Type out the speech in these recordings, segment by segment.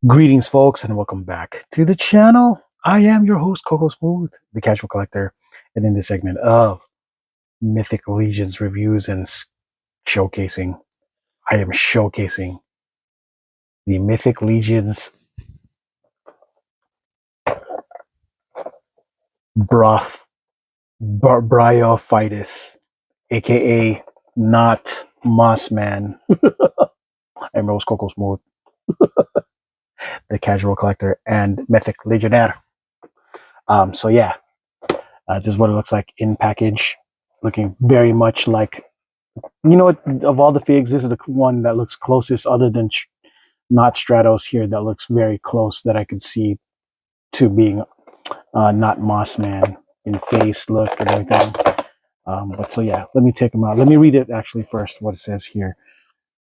Greetings, folks, and welcome back to the channel. I am your host, Coco Smooth, the casual collector, and in this segment of Mythic Legions reviews and showcasing, I am showcasing the Mythic Legions Bryophytus, aka not Mossman. I'm your host, Coco Smooth, the casual collector and Mythic Legionnaire. So yeah, this is what it looks like in package, looking very much like. You know what? Of all the figs, this is the one that looks closest, other than not Stratos here, that looks very close that I could see to being not Mossman in face, look, and everything. But so yeah, let me take them out. Let me read it actually first, what it says here.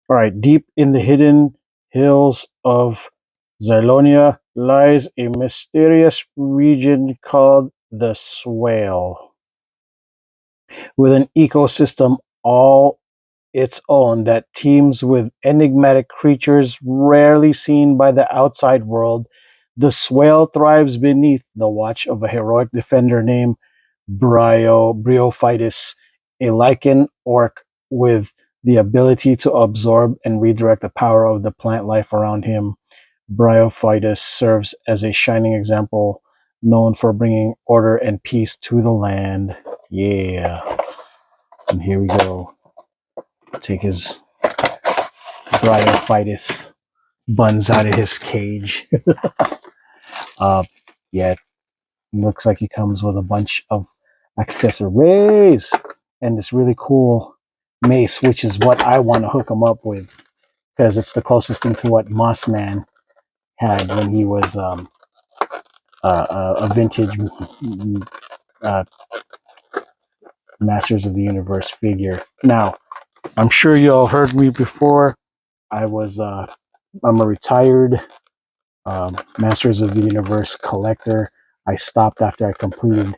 All right, deep in the hidden hills of Xylona lies a mysterious region called the Swale, with an ecosystem all its own that teems with enigmatic creatures rarely seen by the outside world. The Swale thrives beneath the watch of a heroic defender named Bryophytus, a lichen orc with the ability to absorb and redirect the power of the plant life around him. Bryophytus serves as a shining example, known for bringing order and peace to the land. Yeah. And here we go. Take his Bryophytus buns out of his cage. Yeah, it looks like he comes with a bunch of accessories and this really cool mace, which is what I want to hook him up with because it's the closest thing to what Mossman had when he was a vintage Masters of the Universe figure. Now, I'm sure you all heard me before. I'm a retired Masters of the Universe collector. I stopped after I completed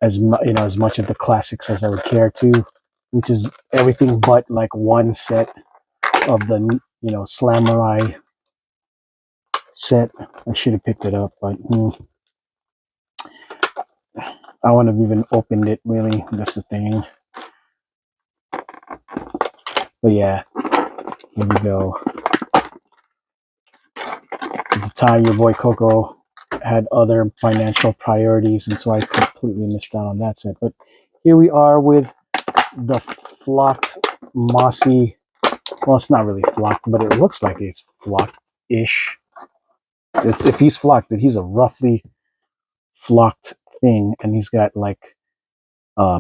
as much of the classics as I would care to, which is everything but like one set of the Slamurai set. I should have picked it up, but I wouldn't have even opened it really. That's the thing. But yeah, here we go. At the time, your boy Coco had other financial priorities, and so I completely missed out on that set. But here we are with the flocked, mossy. Well, it's not really flocked, but it looks like it's flocked-ish. If he's flocked, that he's a roughly flocked thing, and he's got like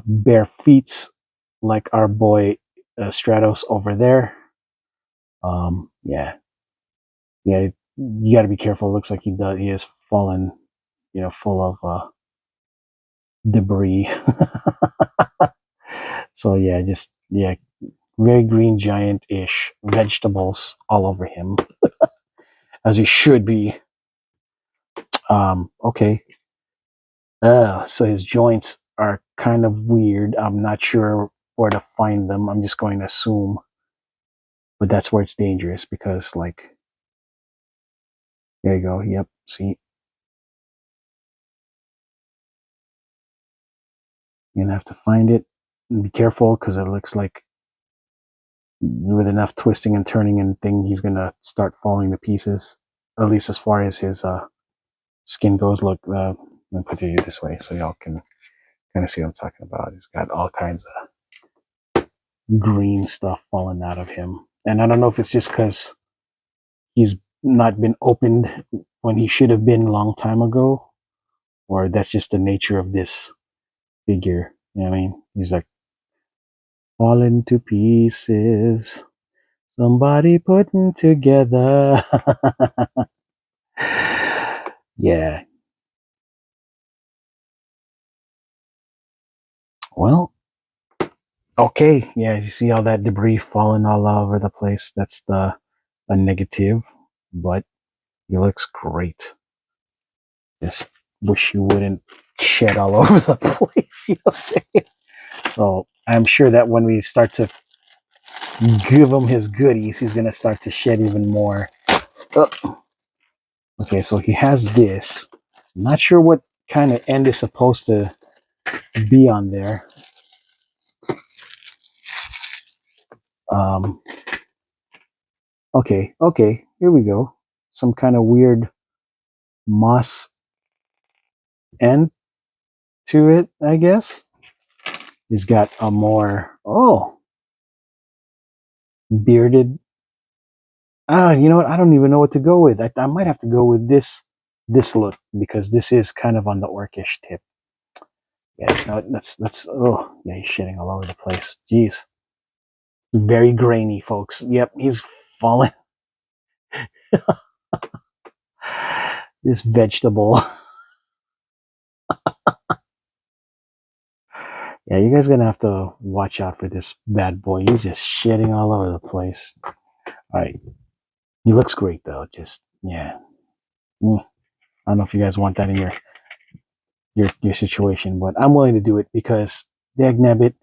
bare feet, like our boy Stratos over there. Yeah, yeah. You got to be careful. It looks like he is fallen, full of debris. So yeah, very green giant-ish vegetables all over him, as he should be. Okay. So his joints are kind of weird. I'm not sure where to find them. I'm just going to assume, but that's where it's dangerous because, like, there you go. Yep. See, you're gonna have to find it and be careful because it looks like with enough twisting and turning and thing, he's gonna start falling to pieces. At least as far as his skin goes. Look, let me put it this way so y'all can kind of see what I'm talking about. He's got all kinds of green stuff falling out of him, and I don't know if it's just because he's not been opened when he should have been a long time ago, or that's just the nature of this figure. You know what I mean? He's like falling to pieces. Somebody putting together. Yeah. Well, okay. Yeah, you see all that debris falling all over the place. That's a negative, but he looks great. Just wish you wouldn't shed all over the place. You know what I'm saying? So I'm sure that when we start to give him his goodies, he's gonna start to shed even more. Oh, Okay, so he has this. I'm not sure what kind of end is supposed to be on there. Um, okay, here we go. Some kind of weird moss end to it, I guess. He's got a more, bearded. You know what? I don't even know what to go with. I might have to go with this look because this is kind of on the orcish tip. Yeah, no, that's oh yeah, he's shitting all over the place. Jeez. Very grainy, folks. Yep, he's falling. This vegetable. Yeah, you guys are gonna have to watch out for this bad boy. He's just shitting all over the place. All right. He looks great though. Just yeah. I don't know if you guys want that in your situation, but I'm willing to do it because dagnabbit,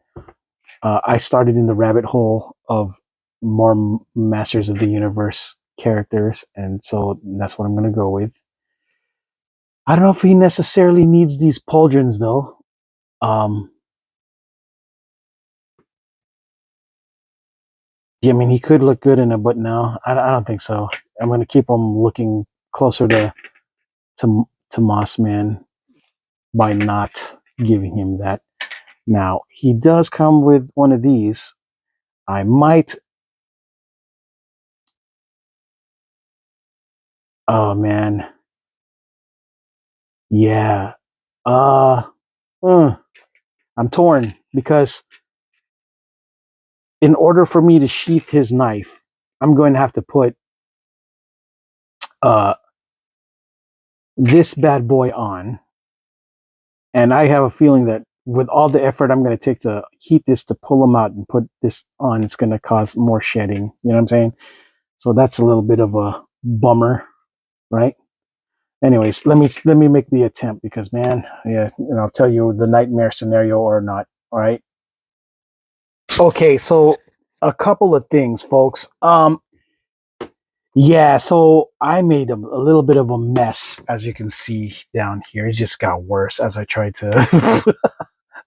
I started in the rabbit hole of more Masters of the Universe characters, and so that's what I'm gonna go with. I don't know if he necessarily needs these pauldrons though. Um, yeah, I mean, he could look good in it, but no, I don't think so. I'm going to keep him looking closer to Mossman by not giving him that. Now, he does come with one of these. I might. Oh man, yeah. Uh, I'm torn because in order for me to sheath his knife, I'm going to have to put uh this bad boy on. And I have a feeling that with all the effort I'm going to take to heat this to pull them out and put this on, it's going to cause more shedding. You know what I'm saying? So that's a little bit of a bummer, right? Anyways, let me make the attempt because man, yeah, and I'll tell you the nightmare scenario or not. All right. Okay, so a couple of things, folks. Yeah, so I made a little bit of a mess, as you can see down here. It just got worse as I tried to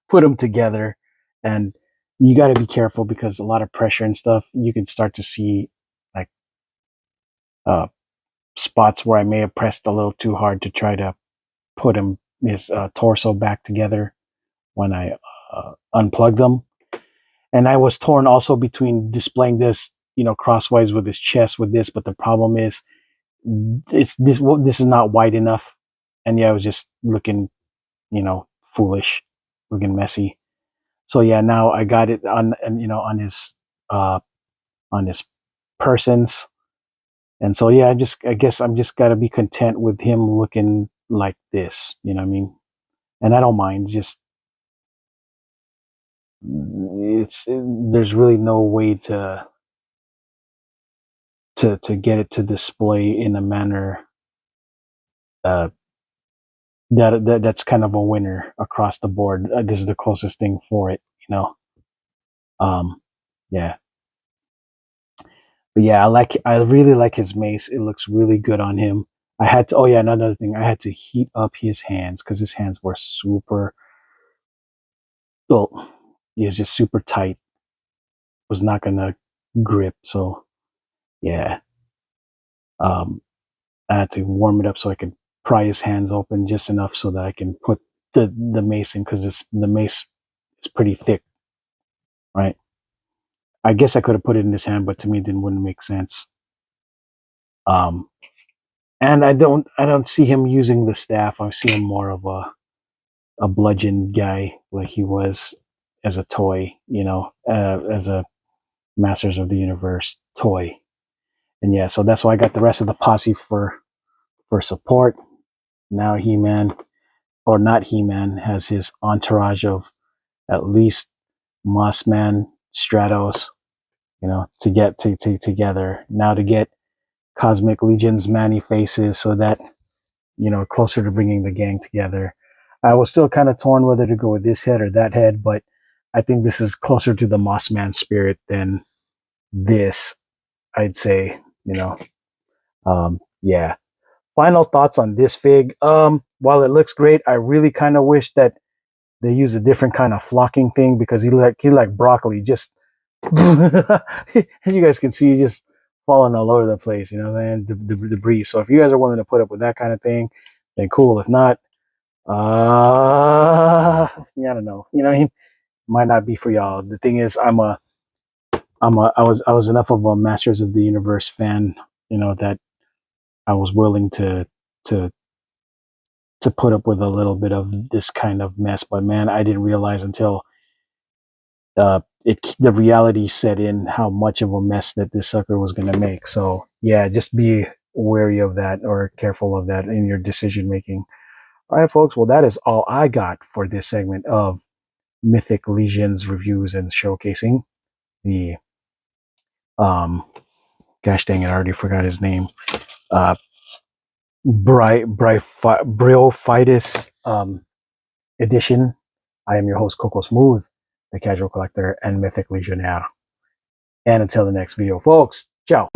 put them together, and you got to be careful because a lot of pressure and stuff, you can start to see like uh spots where I may have pressed a little too hard to try to put his torso back together when I unplugged them. And I was torn also between displaying this, crosswise with his chest with this, but the problem is this is not wide enough, and yeah, I was just looking, foolish, looking messy. So yeah, now I got it on, and uh on his persons, and so yeah, I guess I'm just gotta be content with him looking like this. You know what I mean? And I don't mind. Just there's really no way to get it to display in a manner uh that's kind of a winner across the board. This is the closest thing for it. Um, yeah. But yeah, I really like his mace. It looks really good on him. I had to, oh yeah, another thing, I had to heat up his hands because his hands were super, well, he was just super tight. Was not gonna grip. So yeah, um, I had to warm it up so I could pry his hands open just enough so that I can put the mace in because the mace is pretty thick, right? I guess I could have put it in his hand, but to me, it wouldn't make sense. Um, and I don't see him using the staff. I see him more of a bludgeon guy like he was as a toy, as a Masters of the Universe toy. And yeah, so that's why I got the rest of the posse for support. Now He-Man, or not He-Man, has his entourage of at least Mossman, Stratos, to get together. Now to get Cosmic Legion's Manny Faces, so that closer to bringing the gang together. I was still kind of torn whether to go with this head or that head, but I think this is closer to the Mossman spirit than this, I'd say. Yeah. final thoughts on this fig. While it looks great, I really kind of wish that they use a different kind of flocking thing, because he like broccoli, just as you guys can see, just falling all over the place, you know, and the debris. So if you guys are willing to put up with that kind of thing, then cool. If not, yeah, I don't know. You know, he might not be for y'all. The thing is, I was enough of a Masters of the Universe fan, you know, that I was willing to to put up with a little bit of this kind of mess. But man, I didn't realize until the reality set in how much of a mess that this sucker was going to make. So yeah, just be wary of that, or careful of that in your decision making. All right, folks. Well, that is all I got for this segment of Mythic Legions reviews and showcasing. The gosh dang it, I already forgot his name. Bryophytus edition. I am your host, Coco Smooth, the Casual Collector and Mythic Legionnaire. And until the next video, folks, ciao.